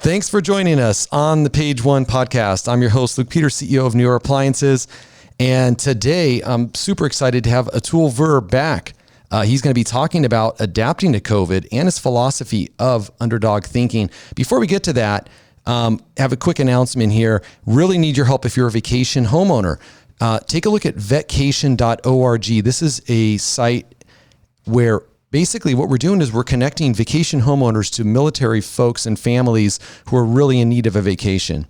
Thanks for joining us on the Page One podcast. I'm your host, Luke Peters, CEO of Equator Appliances. And today I'm super excited to have Atul Vir back. He's going to be talking about adapting to COVID and his philosophy of underdog thinking. Before we get to that, have a quick announcement here. Really need your help if you're a vacation homeowner. Take a look at vetcation.org. This is a site where basically what we're doing is we're connecting vacation homeowners to military folks and families who are really in need of a vacation.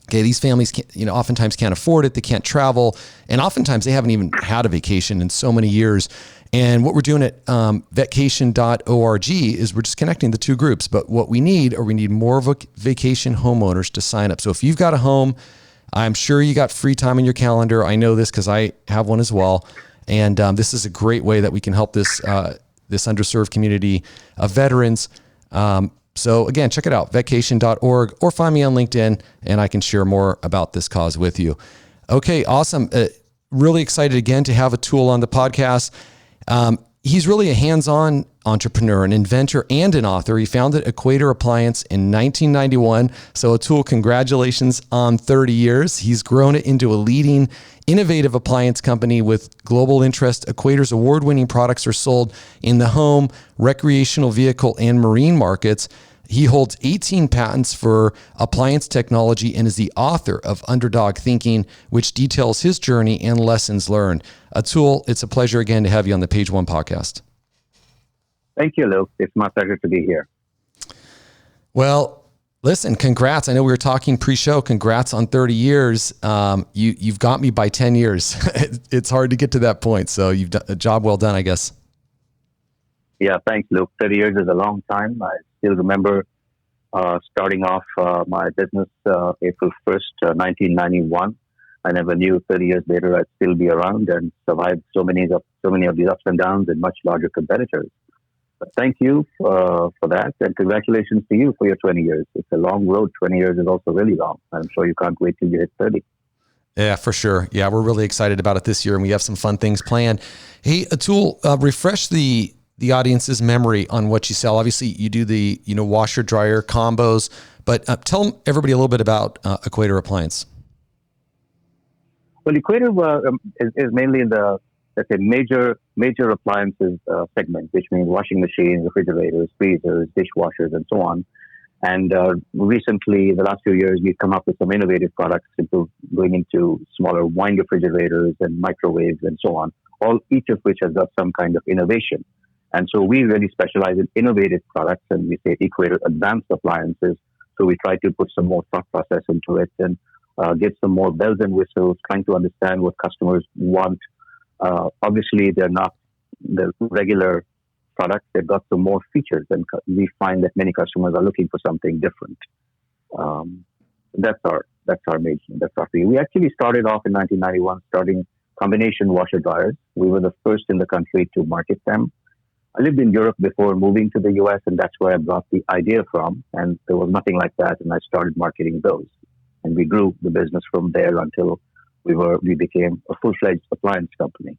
Okay, these families oftentimes can't afford it. They can't travel. And oftentimes they haven't even had a vacation in so many years. And what we're doing at vetcation.org is we're just connecting the two groups. But what we need more vacation homeowners to sign up. So if you've got a home, I'm sure you got free time in your calendar. I know this because I have one as well. And this is a great way that we can help this underserved community of veterans. So again, check it out, vetcation.org, or find me on LinkedIn and I can share more about this cause with you. Okay, awesome. Really excited again to have Atul on the podcast. He's really a hands-on entrepreneur, an inventor, and an author. He founded Equator Appliance in 1991. So Atul, congratulations on 30 years. He's grown it into a leading innovative appliance company with global interest. Equator's award-winning products are sold in the home, recreational vehicle, and marine markets. He holds 18 patents for appliance technology and is the author of Underdog Thinking, which details his journey and lessons learned. Atul, it's a pleasure again to have you on the Page One podcast. Thank you, Luke. It's my pleasure to be here. Well, listen, congrats. I know we were talking pre-show. Congrats on 30 years. You've got me by 10 years. It's hard to get to that point. So you've done a job well done, I guess. Yeah, thanks, Luke. 30 years is a long time. I still remember starting off my business April 1st, 1991. I never knew 30 years later I'd still be around and survived so many of these ups and downs and much larger competitors. But thank you for that, and congratulations to you for your 20 years. It's a long road. 20 years is also really long. I'm sure you can't wait till you hit 30. Yeah, for sure. Yeah, we're really excited about it this year, and we have some fun things planned. Hey, Atul, refresh the audience's memory on what you sell. Obviously, you do the washer dryer combos, but tell everybody a little bit about Equator Appliance. Well, Equator is mainly in the major appliances segment, which means washing machines, refrigerators, freezers, dishwashers, and so on. And recently, the last few years, we've come up with some innovative products going into smaller wine refrigerators and microwaves and so on, each of which has got some kind of innovation. And so we really specialize in innovative products, and we say Equator Advanced Appliances. So we try to put some more thought process into it and get some more bells and whistles, trying to understand what customers want. Obviously, they're not the regular products. They've got some more features, and we find that many customers are looking for something different. That's our major. That's our field. We actually started off in 1991, starting combination washer dryers. We were the first in the country to market them. I lived in Europe before moving to the US, and that's where I brought the idea from. And there was nothing like that, and I started marketing those. And we grew the business from there until we became a full-fledged appliance company.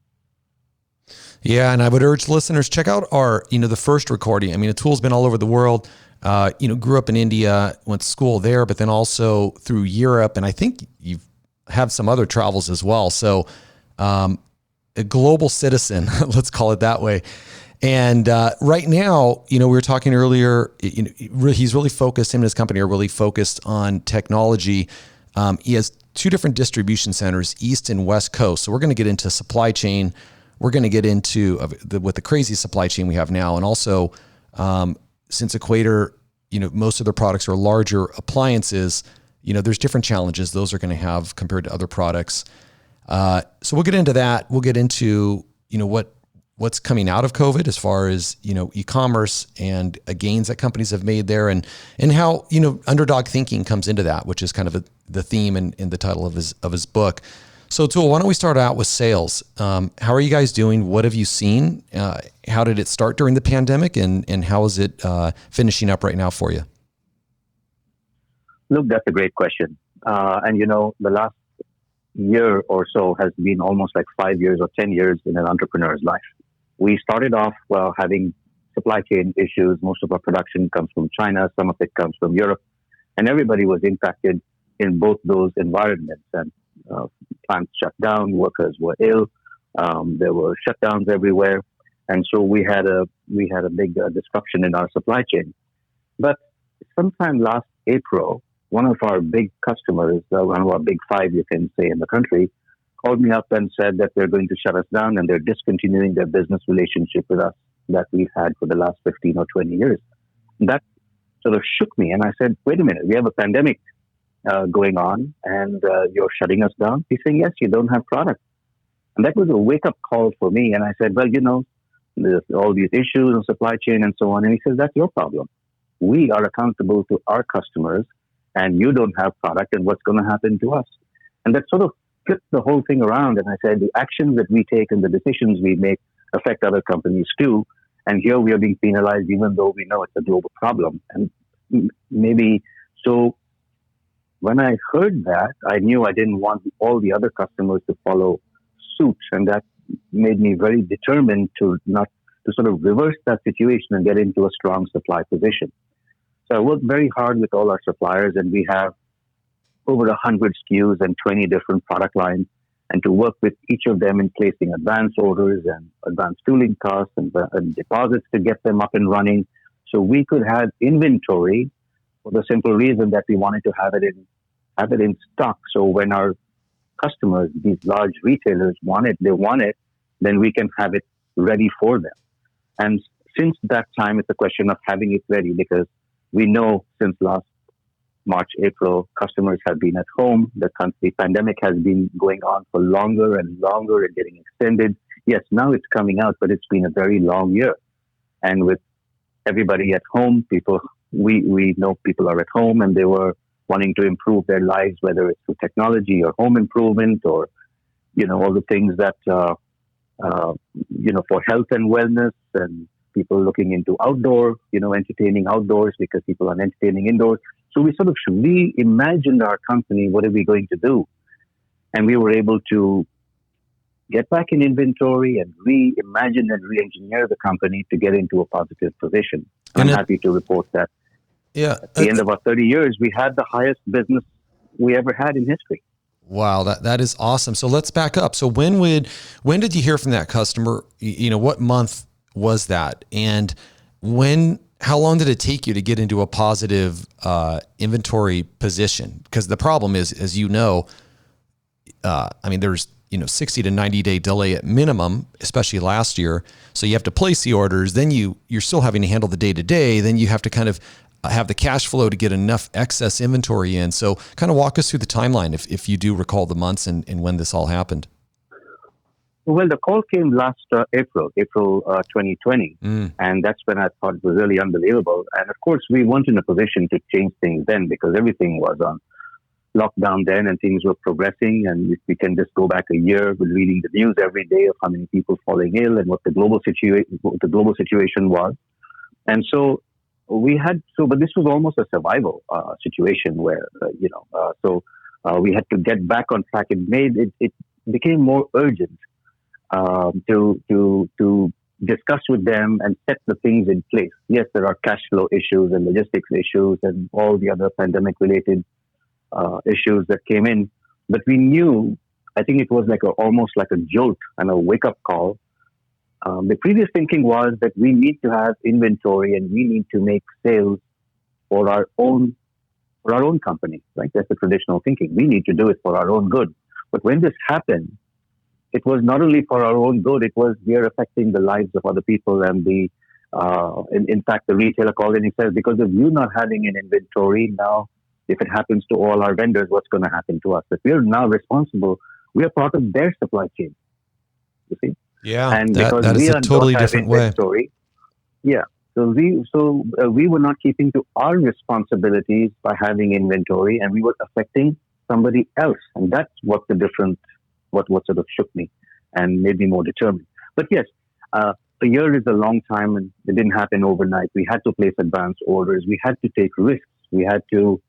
Yeah, and I would urge listeners, check out our, the first recording. I mean, Atul's been all over the world. Grew up in India, went to school there, but then also through Europe, and I think you have some other travels as well. So, a global citizen, let's call it that way. And right now, we were talking earlier, he's really focused, him and his company are really focused on technology. He has two different distribution centers, East and West Coast. So we're going to get into supply chain. We're going to get into with the crazy supply chain we have now. And also, since Equator, most of their products are larger appliances, there's different challenges those are going to have compared to other products. So we'll get into that. We'll get into, what's coming out of COVID as far as, e-commerce and gains that companies have made there, and how, underdog thinking comes into that, which is kind of the theme and the title of his book. So Atul, why don't we start out with sales? How are you guys doing? What have you seen? How did it start during the pandemic, and how is it finishing up right now for you? Look, that's a great question. And the last year or so has been almost like 5 years or 10 years in an entrepreneur's life. We started off having supply chain issues. Most of our production comes from China. Some of it comes from Europe. And everybody was impacted in both those environments. And plants shut down, workers were ill, there were shutdowns everywhere. And so we had a big disruption in our supply chain. But sometime last April, one of our big customers, one of our big five, you can say, in the country, called me up and said that they're going to shut us down and they're discontinuing their business relationship with us that we've had for the last 15 or 20 years. That sort of shook me. And I said, wait a minute, we have a pandemic going on and you're shutting us down? He's saying, yes, you don't have product. And that was a wake-up call for me. And I said, well, there's all these issues on supply chain and so on. And he says, that's your problem. We are accountable to our customers and you don't have product and what's going to happen to us? And that sort of flipped the whole thing around. And I said, the actions that we take and the decisions we make affect other companies too. And here we are being penalized even though we know it's a global problem. And maybe so when I heard that, I knew I didn't want all the other customers to follow suit. And that made me very determined to sort of reverse that situation and get into a strong supply position. So I worked very hard with all our suppliers, and we have over 100 SKUs and 20 different product lines. And to work with each of them in placing advance orders and advanced tooling costs and deposits to get them up and running, so we could have inventory for the simple reason that we wanted to have it in stock. So when our customers, these large retailers want it, then we can have it ready for them. And since that time, it's a question of having it ready because we know since last March, April, customers have been at home. The pandemic has been going on for longer and longer and getting extended. Yes, now it's coming out, but it's been a very long year. And with everybody at home, we know people are at home and they were wanting to improve their lives, whether it's through technology or home improvement or, all the things that, for health and wellness and people looking into outdoor, entertaining outdoors because people are entertaining indoors. So we sort of reimagined our company. What are we going to do? And we were able to get back in inventory and reimagine and re-engineer the company to get into a positive position. I'm happy to report that at the end of our 30 years, we had the highest business we ever had in history. Wow, that is awesome. So let's back up. So when did you hear from that customer? What month was that? And how long did it take you to get into a positive inventory position? Because the problem is, as there's 60 to 90 day delay at minimum, especially last year. So you have to place the orders, then you're still having to handle the day to day. Then you have to kind of have the cash flow to get enough excess inventory in. So kind of walk us through the timeline if you do recall the months and when this all happened. Well, the call came last April 2020. And that's when I thought it was really unbelievable. And of course, we weren't in a position to change things then because everything was on lockdown then and things were progressing. And if we can just go back a year with reading the news every day of how many people falling ill and what the global situation was. And so but this was almost a survival situation where, we had to get back on track. It became more urgent to discuss with them and set the things in place. Yes, there are cash flow issues and logistics issues and all the other pandemic-related issues that came in. But we knew, I think it was almost like a jolt and a wake-up call. The previous thinking was that we need to have inventory and we need to make sales for our own company, right? That's the traditional thinking. We need to do it for our own good. But when this happened, it was not only for our own good, it was we are affecting the lives of other people. And in fact, the retailer called in and says, because of you not having an inventory, now if it happens to all our vendors, what's going to happen to us? If we are now responsible, we are part of their supply chain. You see? Yeah, and that is a totally different way. Yeah. So we were not keeping to our responsibilities by having inventory, and we were affecting somebody else. And that's what sort of shook me and made me more determined. But yes, a year is a long time, and it didn't happen overnight. We had to place advance orders. We had to take risks. We had to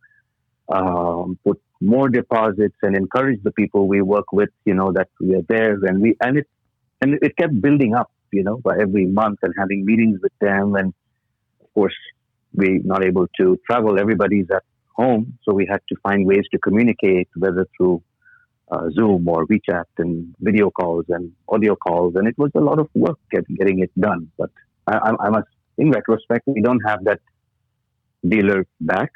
put more deposits and encourage the people we work with, that we are there, and it kept building up, by every month and having meetings with them. And of course, we're not able to travel. Everybody's at home, so we had to find ways to communicate, whether through Zoom or WeChat and video calls and audio calls, and it was a lot of work getting it done. But I must, in retrospect, we don't have that dealer back,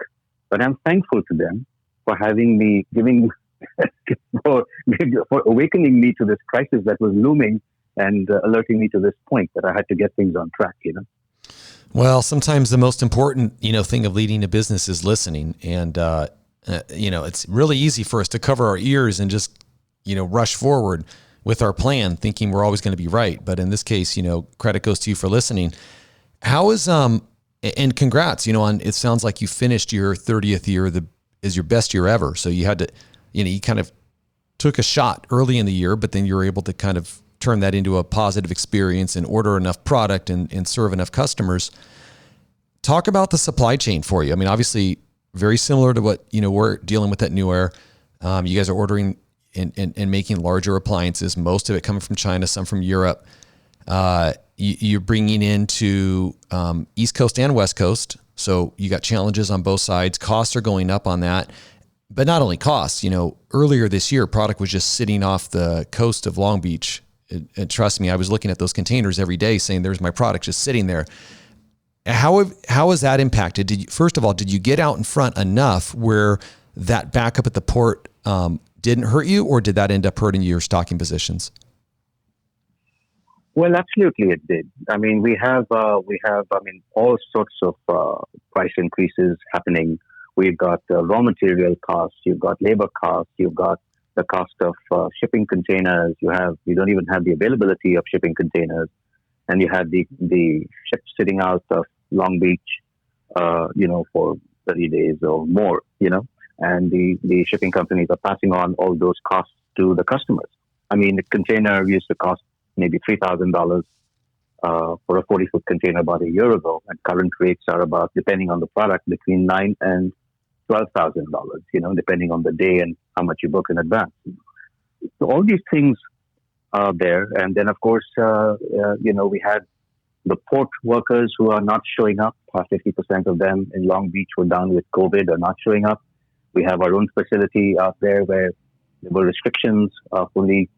but I'm thankful to them for having me, for awakening me to this crisis that was looming and alerting me to this point that I had to get things on track. Well, sometimes the most important, thing of leading a business is listening. And, it's really easy for us to cover our ears and just, rush forward with our plan, thinking we're always going to be right. But in this case, credit goes to you for listening. How is, and congrats, it sounds like you finished your 30th year is your best year ever. So you had to, you kind of took a shot early in the year, but then you were able to kind of turn that into a positive experience and order enough product and serve enough customers. Talk about the supply chain for you. I mean, obviously very similar to what, we're dealing with at New Air. You guys are ordering and making larger appliances, most of it coming from China, some from Europe. You're bringing into East Coast and West Coast. So you got challenges on both sides. Costs are going up on that. But not only costs, earlier this year, product was just sitting off the coast of Long Beach. And trust me, I was looking at those containers every day saying, there's my product just sitting there. How has that impacted? First of all, did you get out in front enough where that backup at the port didn't hurt you, or did that end up hurting your stocking positions? Well, absolutely it did. I mean, we have all sorts of price increases happening. We've got raw material costs, you've got labor costs, you've got the cost of shipping containers. You don't even have the availability of shipping containers, and you have the ships sitting out of Long Beach, for 30 days or more, and the shipping companies are passing on all those costs to the customers. I mean, the container used to cost maybe $3,000 for a 40-foot container about a year ago, and current rates are about, depending on the product, between $9,000 and $12,000, depending on the day and how much you book in advance. So all these things are there. And then, of course, we had the port workers who are not showing up. 50% of them in Long Beach were down with COVID, are not showing up. We have our own facility out there where there were restrictions. Only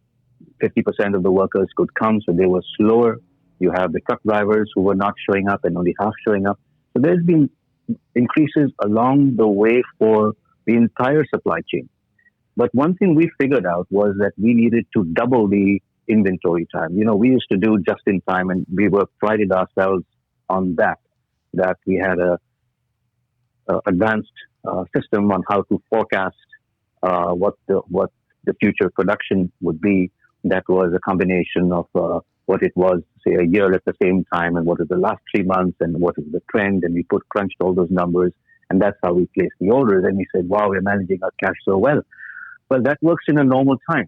50% of the workers could come, so they were slower. You have the truck drivers who were not showing up and only half showing up. So there's been increases along the way for the entire supply chain. But one thing we figured out was that we needed to double the inventory time. We used to do just in time, and we prided ourselves on that we had a advanced system on how to forecast what the future production would be. That was a combination of what it was, say, a year at the same time, and what is the last 3 months, and what is the trend, and we crunched all those numbers, and that's how we placed the orders. And we said, wow, we're managing our cash so well. Well, that works in a normal time.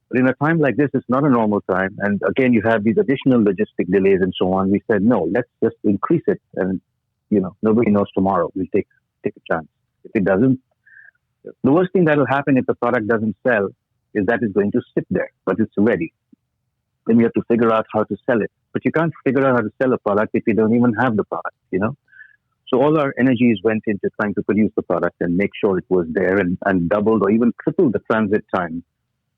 But in a time like this, it's not a normal time. And again, you have these additional logistic delays and so on. We said, no, let's just increase it. And, nobody knows tomorrow. We'll take a chance. If it doesn't, the worst thing that will happen if the product doesn't sell is that it's going to sit there, but it's ready. Then we have to figure out how to sell it. But you can't figure out how to sell a product if you don't even have the product, So all our energies went into trying to produce the product and make sure it was there, and doubled or even tripled the transit time.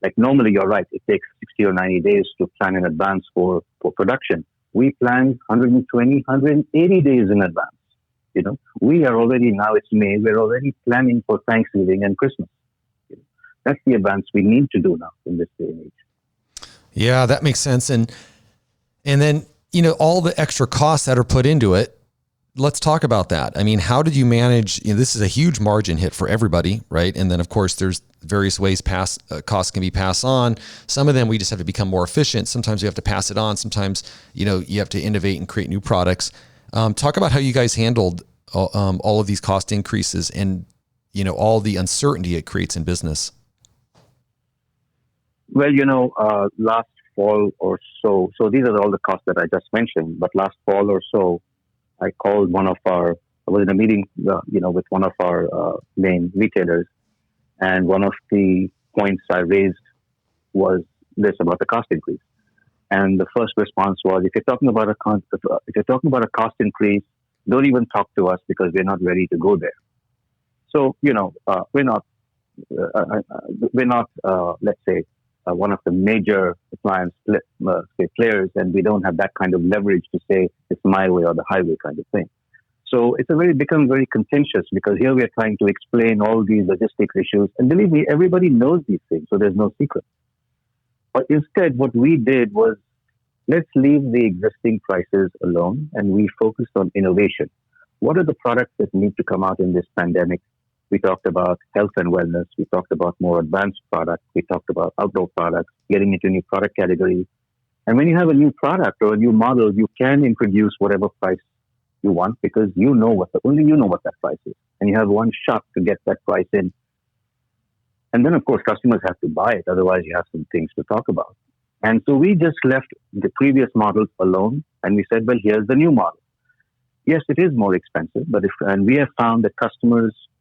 Like normally, you're right, it takes 60 or 90 days to plan in advance for production. We planned 120, 180 days in advance. We are already, now it's May, we're already planning for Thanksgiving and Christmas. That's the advance we need to do now in this day and age. Yeah, that makes sense. And then, all the extra costs that are put into it, let's talk about that. I mean, how did you manage, this is a huge margin hit for everybody, right? And then of course there's various ways costs can be passed on. Some of them we just have to become more efficient. Sometimes you have to pass it on. Sometimes, you have to innovate and create new products. Talk about how you guys handled all of these cost increases and, all the uncertainty it creates in business. Well, last fall or so these are all the costs that I just mentioned, but last fall or so, I called I was in a meeting, with one of our main retailers, and one of the points I raised was this about the cost increase. And the first response was, if you're talking about a cost increase, don't even talk to us because we're not ready to go there. So, we're not, let's say, one of the major appliance players, and we don't have that kind of leverage to say it's my way or the highway kind of thing. So it's become very contentious, because here we are trying to explain all these logistics issues, and believe me, everybody knows these things, so there's no secret. But instead, what we did was, let's leave the existing prices alone, and we focused on innovation. What are the products that need to come out in this pandemic? We talked about health and wellness. We talked about more advanced products. We talked about outdoor products, getting into new product categories. And when you have a new product or a new model, you can introduce whatever price you want, because only you know what that price is. And you have one shot to get that price in. And then, of course, customers have to buy it. Otherwise, you have some things to talk about. And so we just left the previous models alone. And we said, well, here's the new model. Yes, it is more expensive, and we have found that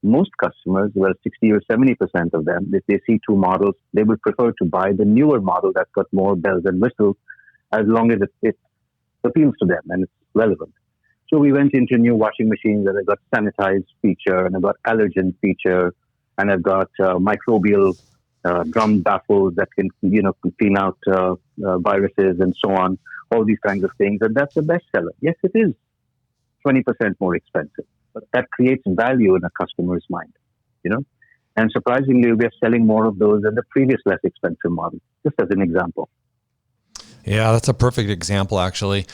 most customers, well, 60 or 70% of them, if they see two models, they would prefer to buy the newer model that's got more bells and whistles, as long as it appeals to them and it's relevant. So we went into new washing machines that have got sanitized feature, and have got allergen feature, and have got microbial drum baffles that can clean out viruses and so on, all these kinds of things. And that's the best seller. Yes, it is 20% more expensive, but that creates value in a customer's mind, and surprisingly, we are selling more of those than the previous less expensive model, just as an example. Yeah, that's a perfect example, actually.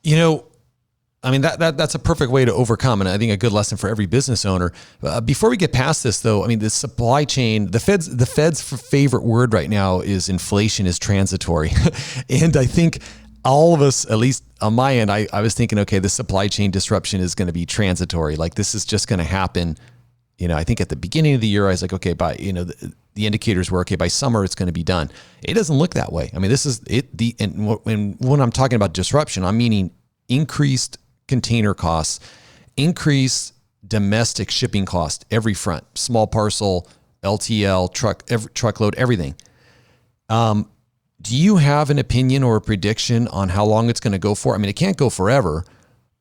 That's a perfect way to overcome, and I think a good lesson for every business owner. Before we get past this, though, the supply chain, the Fed's favorite word right now is inflation is transitory. And I think all of us, at least on my end, I was thinking, okay, the supply chain disruption is going to be transitory. Like, this is just going to happen. I think at the beginning of the year, I was like, okay, the indicators were, okay, by summer, it's going to be done. It doesn't look that way. This is it. And when I'm talking about disruption, I'm meaning increased container costs, increased domestic shipping costs, every front, small parcel, LTL, truckload, everything. Do you have an opinion or a prediction on how long it's going to go for? It can't go forever,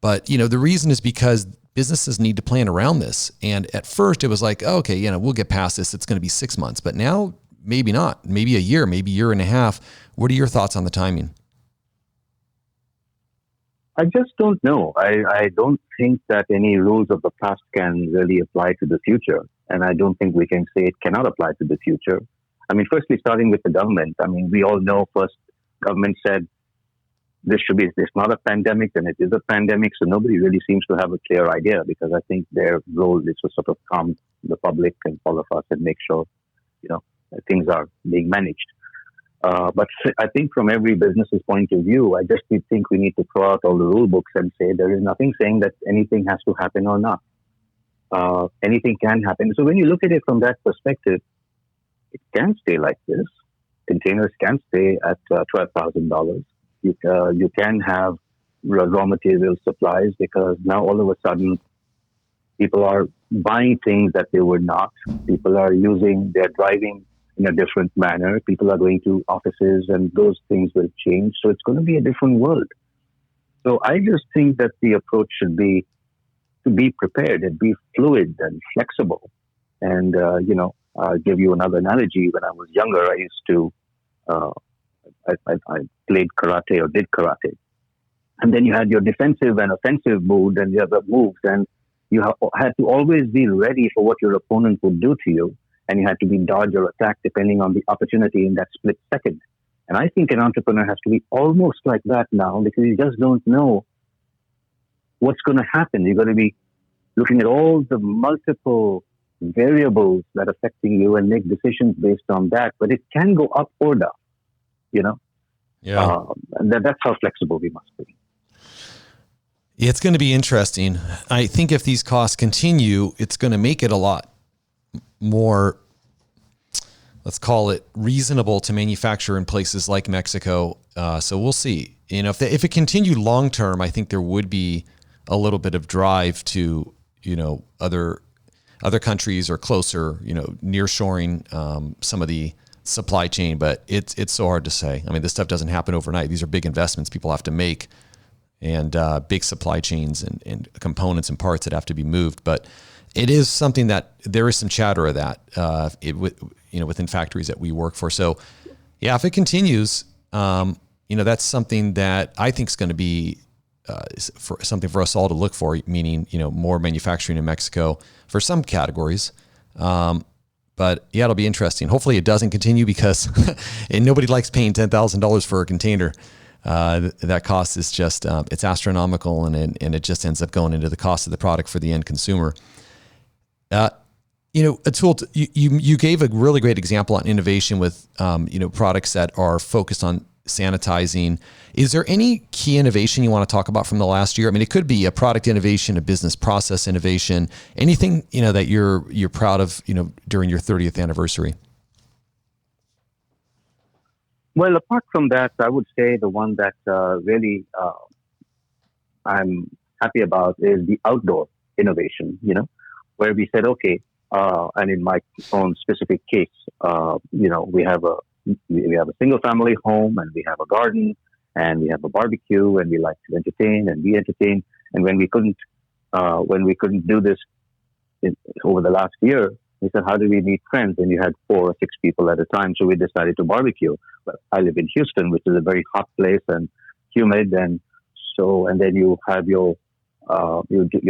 but the reason is because businesses need to plan around this. And at first it was like, oh, okay, we'll get past this. It's going to be 6 months, but now maybe not, maybe a year, maybe a year and a half. What are your thoughts on the timing? I just don't know. I don't think that any rules of the past can really apply to the future. And I don't think we can say it cannot apply to the future. Firstly, starting with the government. We all know first government said this not a pandemic, then it is a pandemic. So nobody really seems to have a clear idea, because I think their role is to sort of calm the public and all of us and make sure, things are being managed. But I think from every business's point of view, I just think we need to throw out all the rule books and say there is nothing saying that anything has to happen or not. Anything can happen. So when you look at it from that perspective, it can stay like this. Containers can stay at $12,000. You can have raw material supplies, because now all of a sudden people are buying things that they were not. People are they're driving in a different manner. People are going to offices, and those things will change. So it's going to be a different world. So I just think that the approach should be to be prepared and be fluid and flexible. And, I'll give you another analogy. When I was younger, I used to, I played karate or did karate. And then you had your defensive and offensive mood and the other moves. And you had to always be ready for what your opponent would do to you. And you had to be dodge or attack depending on the opportunity in that split second. And I think an entrepreneur has to be almost like that now, because you just don't know what's going to happen. You're going to be looking at all the multiple variables that are affecting you and make decisions based on that. But it can go up or down, Yeah. And that's how flexible we must be. It's going to be interesting. I think if these costs continue, it's going to make it a lot more, let's call it, reasonable to manufacture in places like Mexico. So we'll see. If it continued long term, I think there would be a little bit of drive to, other countries or closer, nearshoring some of the supply chain. But it's so hard to say. This stuff doesn't happen overnight. These are big investments people have to make, and big supply chains and components and parts that have to be moved. But it is something that there is some chatter of that, within factories that we work for. So yeah, if it continues, that's something that I think is going to be something for us all to look for, meaning, more manufacturing in Mexico for some categories. But yeah, it'll be interesting. Hopefully it doesn't continue because and nobody likes paying $10,000 for a container. That cost is just, it's astronomical, and it just ends up going into the cost of the product for the end consumer. Atul, you gave a really great example on innovation with, products that are focused on sanitizing. Is there any key innovation you want to talk about from the last year? I mean, it could be a product innovation, a business process innovation, anything, that you're proud of, during your 30th anniversary. Well, apart from that, I would say the one that really I'm happy about is the outdoor innovation, where we said, okay, and in my own specific case, we have a single family home, and we have a garden, and we have a barbecue, and we like to entertain and be entertained. And when we couldn't do this over the last year, we said, how do we meet friends? And you had 4 or 6 people at a time. So we decided to barbecue. But I live in Houston, which is a very hot place and humid. And then you have you're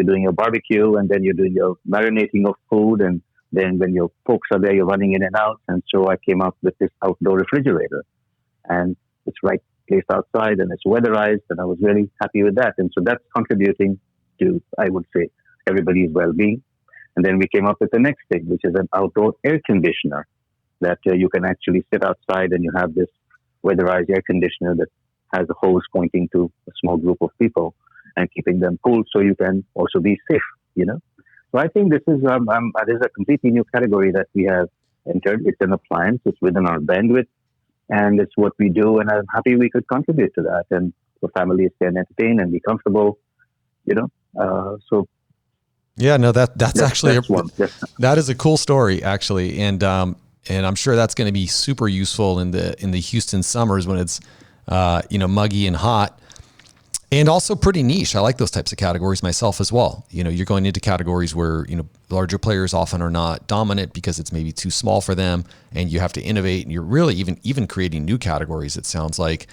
doing your barbecue, and then you're doing your marinating of food. And then when your folks are there, you're running in and out. And so I came up with this outdoor refrigerator, and it's placed outside, and it's weatherized. And I was really happy with that. And so that's contributing to, I would say, everybody's well-being. And then we came up with the next thing, which is an outdoor air conditioner that you can actually sit outside, and you have this weatherized air conditioner that has a hose pointing to a small group of people and keeping them cool, so you can also be safe, So I think this is a completely new category that we have entered. It's an appliance. It's within our bandwidth, and it's what we do. And I'm happy we could contribute to that, and the families can entertain and be comfortable, So yeah, no, that's actually that is a cool story, actually, and I'm sure that's going to be super useful in the Houston summers when it's muggy and hot. And also pretty niche. I like those types of categories myself as well. You're going into categories where, larger players often are not dominant because it's maybe too small for them, and you have to innovate, and you're really even creating new categories, it sounds like.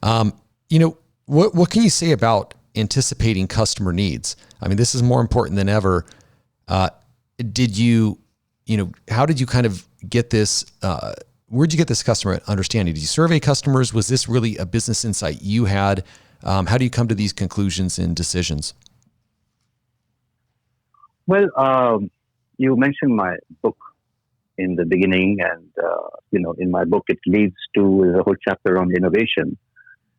What can you say about anticipating customer needs? I mean, this is more important than ever. How did you kind of get this, where'd you get this customer understanding? Did you survey customers? Was this really a business insight you had? How do you come to these conclusions and decisions? Well, you mentioned my book in the beginning, and in my book it leads to a whole chapter on innovation.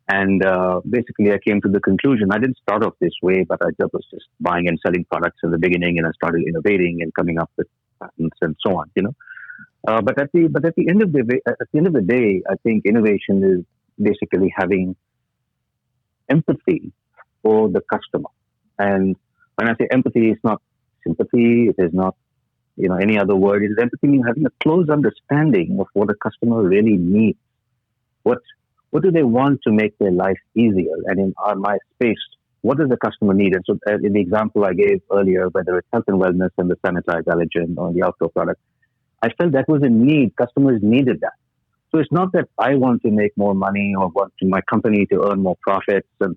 And basically, I came to the conclusion. I didn't start off this way, but I was just buying and selling products in the beginning, and I started innovating and coming up with patents and so on. But at the end of the day, I think innovation is basically having empathy for the customer. And when I say empathy, it's not sympathy. It is not, any other word. It is empathy, meaning having a close understanding of what a customer really needs. What do they want to make their life easier? And in my space, what does the customer need? And so in the example I gave earlier, whether it's health and wellness and the sanitized allergen or the outdoor product, I felt that was a need. Customers needed that. So it's not that I want to make more money or want my company to earn more profits, and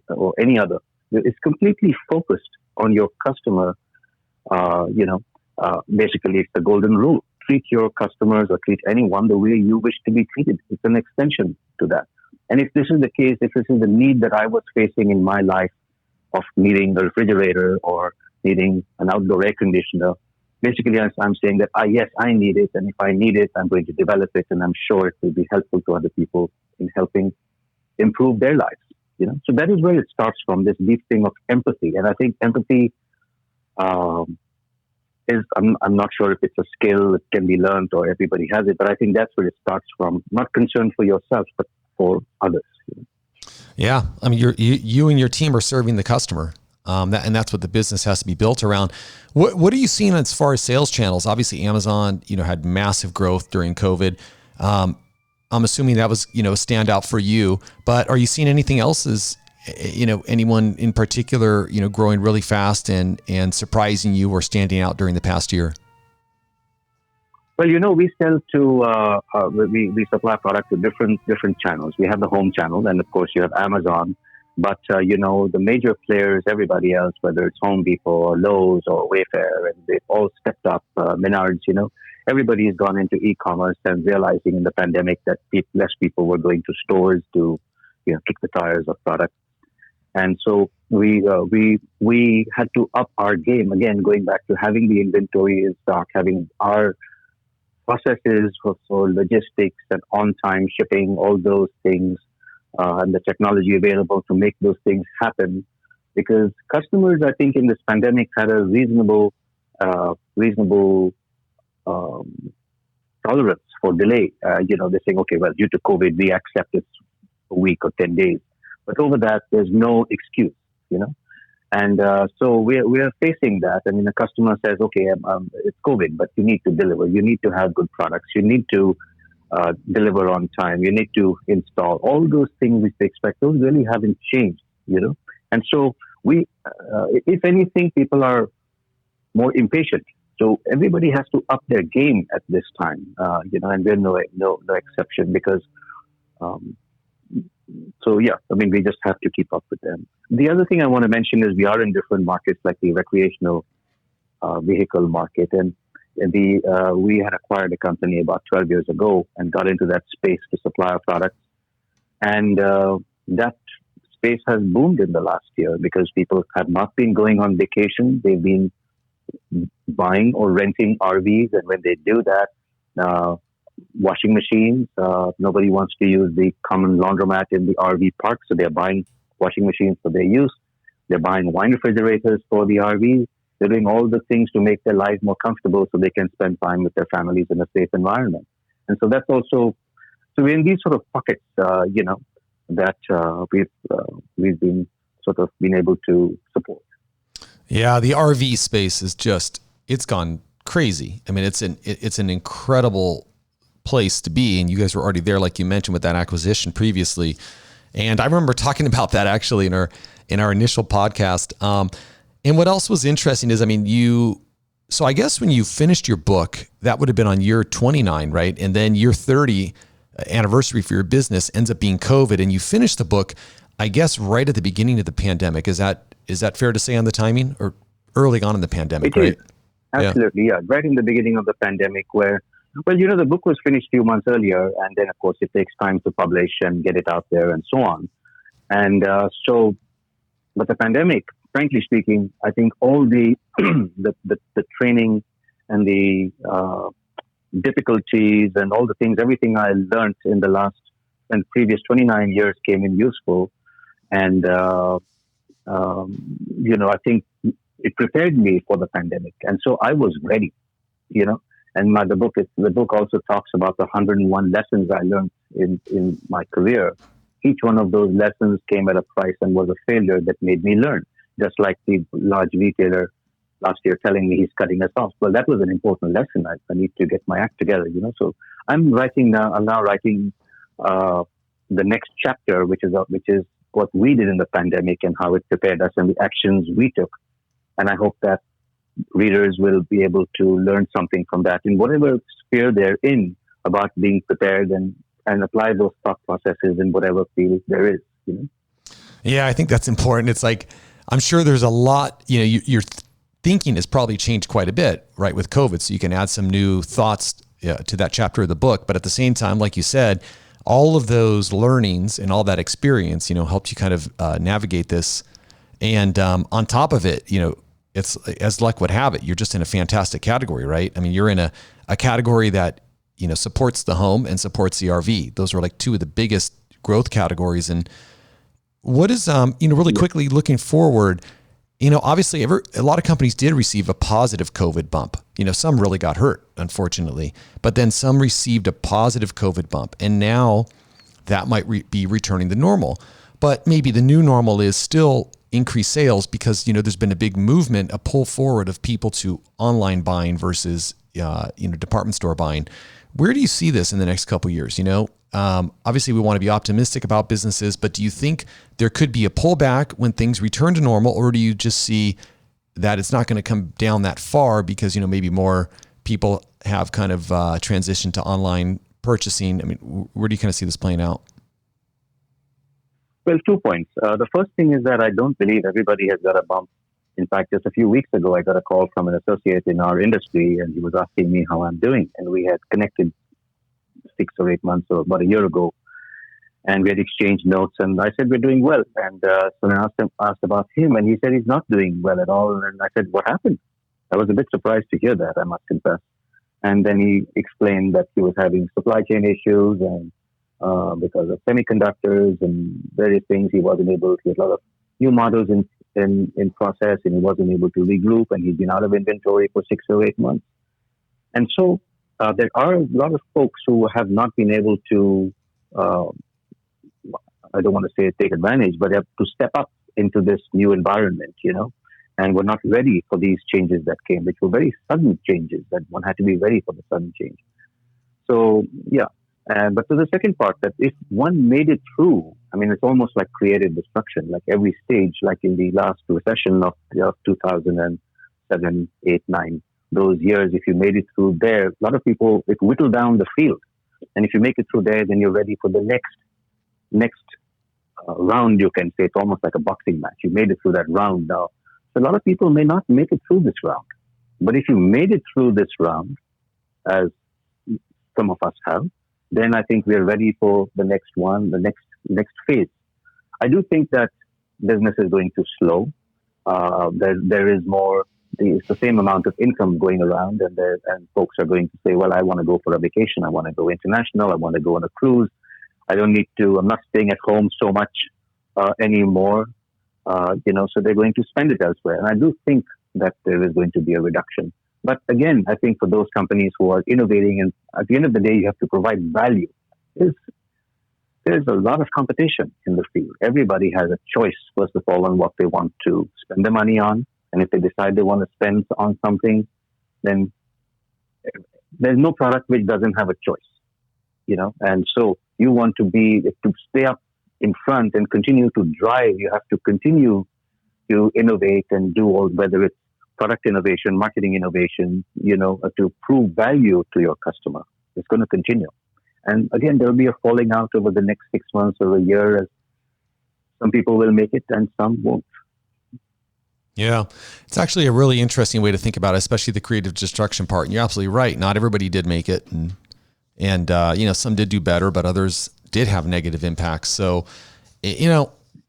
or any other. It's completely focused on your customer. Basically, it's the golden rule: treat your customers or treat anyone the way you wish to be treated. It's an extension to that. And if this is the case, if this is the need that I was facing in my life of needing a refrigerator or needing an outdoor air conditioner, basically, I'm saying that, yes, I need it. And if I need it, I'm going to develop it. And I'm sure it will be helpful to other people in helping improve their lives. So that is where it starts from, this deep thing of empathy. And I think empathy is, I'm not sure if it's a skill that can be learned or everybody has it, but I think that's where it starts from. Not concern for yourself, but for others. Yeah. I mean, you and your team are serving the customer. And that's what the business has to be built around. What are you seeing as far as sales channels? Obviously, Amazon, had massive growth during COVID. I'm assuming that was, a standout for you. But are you seeing anything else as anyone in particular, growing really fast and surprising you or standing out during the past year? Well, we sell to, we supply product to different channels. We have the home channel, and of course you have Amazon. But, the major players, everybody else, whether it's Home Depot or Lowe's or Wayfair, and they've all stepped up, Menards, everybody has gone into e-commerce and realizing in the pandemic that less people were going to stores to, kick the tires of products. And so we had to up our game, again, going back to having the inventory in stock, having our processes for logistics and on-time shipping, all those things, and the technology available to make those things happen. Because customers, I think, in this pandemic had a reasonable tolerance for delay. They're saying, okay, well, due to COVID, we accept it's a week or 10 days. But over that, there's no excuse, And so we are facing that. I mean, the customer says, okay, it's COVID, but you need to deliver. You need to have good products. You need to deliver on time. You need to install. All those things which they expect, those really haven't changed, And so if anything, people are more impatient. So everybody has to up their game at this time, and we're no exception because, we just have to keep up with them. The other thing I want to mention is we are in different markets like the recreational vehicle market, and we had acquired a company about 12 years ago and got into that space to supply our products. And that space has boomed in the last year because people have not been going on vacation. They've been buying or renting RVs. And when they do that, washing machines, nobody wants to use the common laundromat in the RV park. So they're buying washing machines for their use. They're buying wine refrigerators for the RVs. They're doing all the things to make their life more comfortable so they can spend time with their families in a safe environment. And so that's also, so we're in these sort of pockets, that we've been sort of been able to support. Yeah, the RV space is it's gone crazy. I mean, it's an incredible place to be. And you guys were already there, like you mentioned, with that acquisition previously. And I remember talking about that actually in our initial podcast. And what else was interesting is, so I guess when you finished your book, that would have been on year 29, right? And then year 30 anniversary for your business ends up being COVID, and you finished the book, I guess, right at the beginning of the pandemic. Is that fair to say on the timing, or early on in the pandemic, it right? Is. Absolutely, yeah. Right in the beginning of the pandemic where, the book was finished a few months earlier, and then, of course, it takes time to publish and get it out there and so on. And but the pandemic, frankly speaking, I think all the the training and the difficulties and all the things, everything I learned in the previous 29 years came in useful. And, I think it prepared me for the pandemic. And so I was ready, and the book also talks about the 101 lessons I learned in my career. Each one of those lessons came at a price and was a failure that made me learn. Just like the large retailer last year telling me he's cutting us off. Well, that was an important lesson. I need to get my act together, So I'm now writing the next chapter, which is what we did in the pandemic and how it prepared us and the actions we took. And I hope that readers will be able to learn something from that in whatever sphere they're in about being prepared and apply those thought processes in whatever field there is, Yeah, I think that's important. It's like, I'm sure there's a lot, your thinking has probably changed quite a bit, right, with COVID. So you can add some new thoughts to that chapter of the book. But at the same time, like you said, all of those learnings and all that experience, helped you kind of navigate this. And on top of it, it's as luck would have it, you're just in a fantastic category, right? I mean, you're in a category that, supports the home and supports the RV. Those are like two of the biggest growth categories. And what is, really quickly looking forward, obviously a lot of companies did receive a positive COVID bump. Some really got hurt, unfortunately, but then some received a positive COVID bump. And now that might be returning to normal. But maybe the new normal is still increased sales because, there's been a big movement, a pull forward of people to online buying versus, department store buying. Where do you see this in the next couple of years? Obviously we want to be optimistic about businesses, but do you think there could be a pullback when things return to normal, or do you just see that it's not going to come down that far because, maybe more people have kind of transitioned to online purchasing? I mean, where do you kind of see this playing out? Well, 2 points. The first thing is that I don't believe everybody has got a bump. In fact, just a few weeks ago, I got a call from an associate in our industry, and he was asking me how I'm doing. And we had connected 6 or 8 months or about a year ago, and we had exchanged notes. And I said, we're doing well. And so I asked about him, and he said he's not doing well at all. And I said, what happened? I was a bit surprised to hear that, I must confess. And then he explained that he was having supply chain issues, and because of semiconductors and various things, he wasn't able to get a lot of new models in process, and he wasn't able to regroup, and he's been out of inventory for 6 or 8 months. And so there are a lot of folks who have not been able to, I don't want to say take advantage, but they have to step up into this new environment, and we're not ready for these changes that came, which were very sudden changes that one had to be ready for the sudden change. So, yeah. But to the second part, that if one made it through, I mean, it's almost like creative destruction, like every stage, like in the last recession of 2007, 8, 9, those years, if you made it through there, a lot of people, it whittled down the field. And if you make it through there, then you're ready for the next round, you can say. It's almost like a boxing match. You made it through that round now. So a lot of people may not make it through this round. But if you made it through this round, as some of us have, then I think we're ready for the next one, the next phase. I do think that business is going to slow. There is more, it's the same amount of income going around, and folks are going to say, well, I want to go for a vacation, I want to go international, I want to go on a cruise. I'm not staying at home so much anymore, so they're going to spend it elsewhere. And I do think that there is going to be a reduction. But again, I think for those companies who are innovating, and at the end of the day, you have to provide value. There's a lot of competition in the field. Everybody has a choice, first of all, on what they want to spend their money on. And if they decide they want to spend on something, then there's no product which doesn't have a choice, And so you want to stay up in front and continue to drive. You have to continue to innovate and do all, whether it's product innovation, marketing innovation, to prove value to your customer. It's going to continue. And again, there'll be a falling out over the next 6 months or a year, as some people will make it and some won't. Yeah, it's actually a really interesting way to think about it, especially the creative destruction part. And you're absolutely right. Not everybody did make it. And some did do better, but others did have negative impacts. So,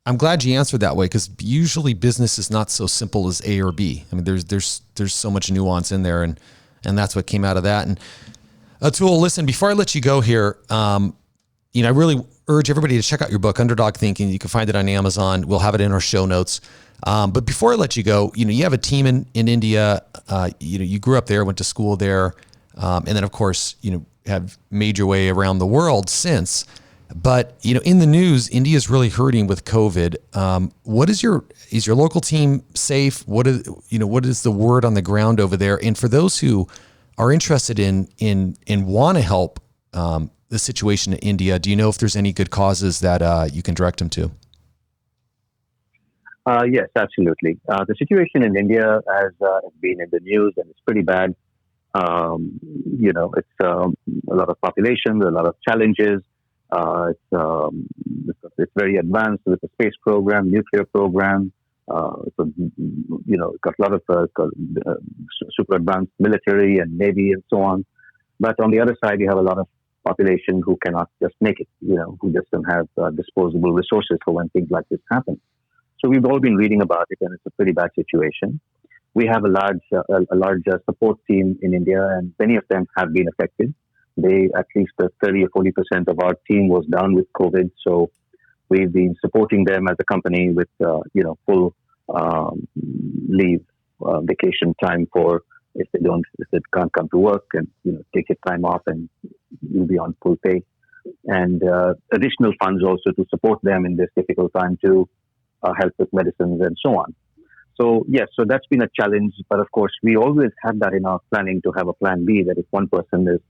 I'm glad you answered that way, because usually business is not so simple as A or B. I mean, there's so much nuance in there, and that's what came out of that. And Atul, listen, before I let you go here, I really urge everybody to check out your book, Underdog Thinking. You can find it on Amazon. We'll have it in our show notes. But before I let you go, you have a team in India. You grew up there, went to school there, and then of course, have made your way around the world since. But, in the news, India is really hurting with COVID. Is your local team safe? What is the word on the ground over there? And for those who are interested in want to help the situation in India, do you know if there's any good causes that you can direct them to? Yes, absolutely. The situation in India has been in the news, and it's pretty bad. It's a lot of population, a lot of challenges. It's very advanced with the space program, nuclear program. It's got a lot of super advanced military and navy and so on. But on the other side, you have a lot of population who cannot just make it, who just don't have disposable resources for when things like this happen. So we've all been reading about it, and it's a pretty bad situation. We have a large support team in India, and many of them have been affected. At least 30 or 40% of our team was down with COVID. So we've been supporting them as a company with, full leave, vacation time for if they can't come to work, and, take your time off and you'll be on full pay. And additional funds also to support them in this difficult time to help with medicines and so on. So, yes, so that's been a challenge. But of course, we always have that in our planning, to have a plan B, that if one person is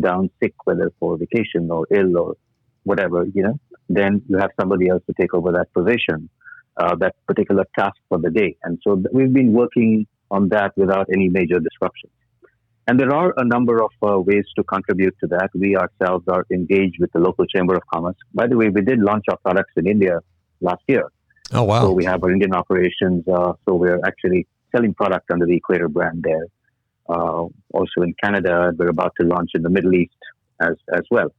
down sick, whether for vacation or ill or whatever, then you have somebody else to take over that position, that particular task for the day. And so we've been working on that without any major disruptions. And there are a number of ways to contribute to that. We ourselves are engaged with the local Chamber of Commerce. By the way, we did launch our products in India last year. Oh, wow. So we have our Indian operations. So we're actually selling product under the Equator brand there. Also in Canada, we're about to launch in the Middle East as well.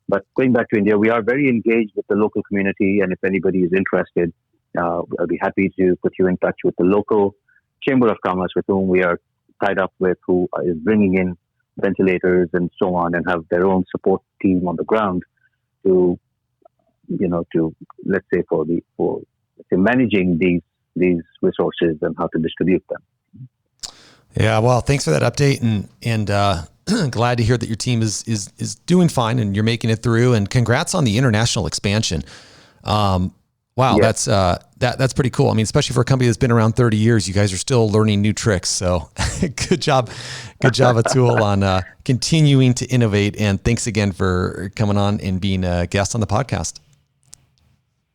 But going back to India, we are very engaged with the local community. And if anybody is interested, I'll be happy to put you in touch with the local Chamber of Commerce with whom we are tied up with, who is bringing in ventilators and so on, and have their own support team on the ground to let's say managing these resources and how to distribute them. Yeah, well, thanks for that update, and glad to hear that your team is doing fine and you're making it through. And congrats on the international expansion. Wow, yeah. That's pretty cool. I mean, especially for a company that's been around 30 years, you guys are still learning new tricks. So good job, Atul, on continuing to innovate. And thanks again for coming on and being a guest on the podcast.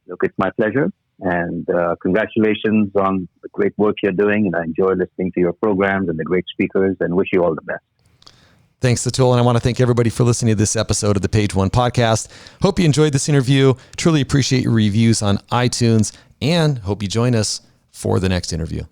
Look, it's my pleasure. And congratulations on the great work you're doing. And I enjoy listening to your programs and the great speakers, and wish you all the best. Thanks, Atul. And I want to thank everybody for listening to this episode of the Page One podcast. Hope you enjoyed this interview. Truly appreciate your reviews on iTunes, and hope you join us for the next interview.